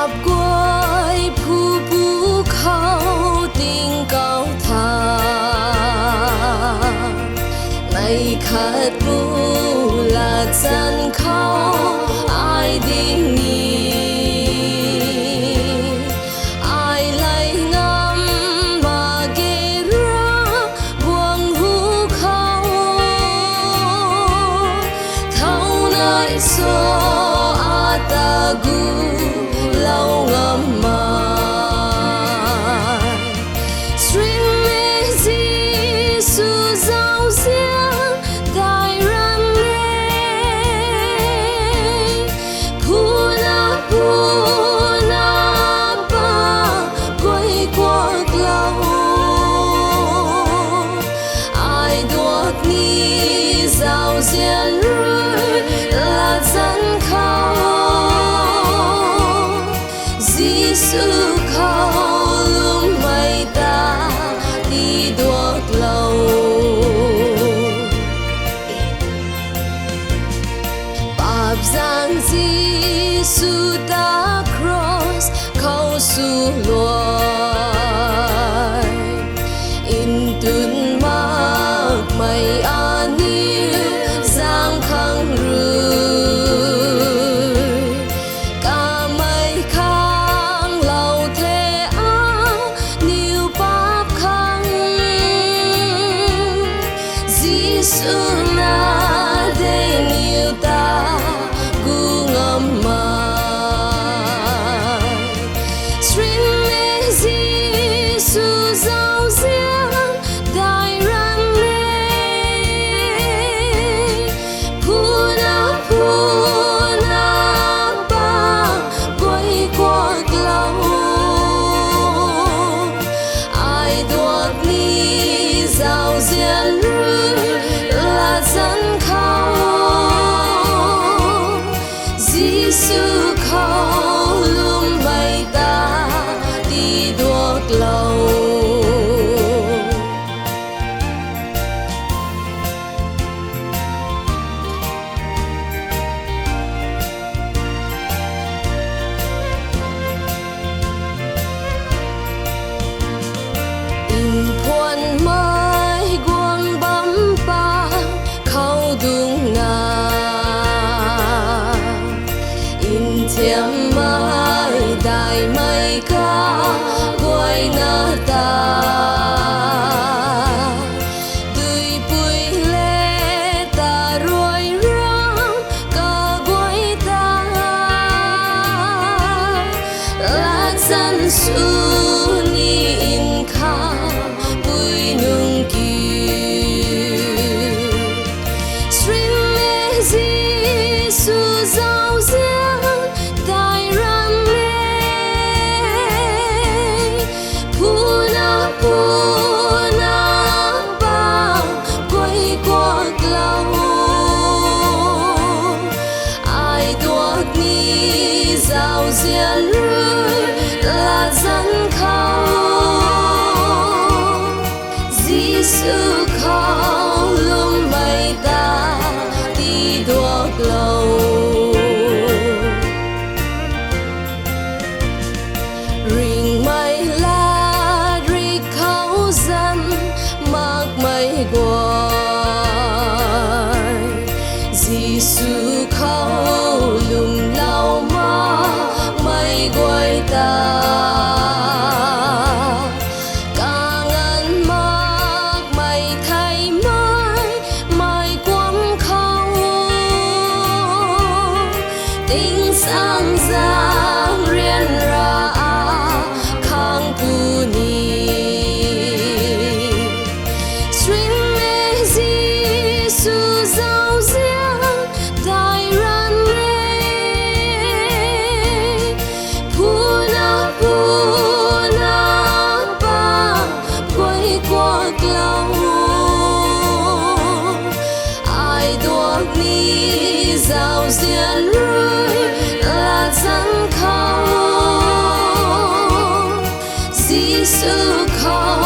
Apaap Guay Phuc Pukhou tiếng cao thà ngày khát mu là chân khâu ai đi ai lại ngắm mà ghé ra buông hú khâu thâu nơi số ta gu lâu ngắm mai stream mê di su giao xiang đại ran lê puna ba quay qua lâu ai đuốc ni giao diện rơi là dân khâu sự khâu luôn mây ta đi đuốc lâu Bạp giang Giê-xu ta cross khâu su loài in tuần mạc mây an yêu giang khang rơi Suna de nhiều ta gu ngắm mai stream mê Giê-xu giao xiang đại ran lê puna ba quay qua lâu ai đuốc ni giao diện dân khâu Giê-xu khâu luôn mây ta đi đuốc lâu in phuan mai guang bấm ba đúng na in thiam mai đại mây ca quay na ta tươi bùi lê ta rồi răng ca quay ta là dân su ni in kha bùi nung Giê-xu giao xiang đại ran lê puna ba quay qua lâu ai đuốc ni giao diện rơi là dân khâu Giê-xu khâu luôn mây ta đi đuốc lâu ring mây la ri khâu dân mạc mây guai Giê-xu khâu lùm lâu mạc mây guai ta tiếng sáng giang riêng ra khang pu ni stream mê Giê-xu giao xiang đại ran lê puna ba quay qua lâu ai đuốc ni giao diện là dân khâu Giê-xu khâu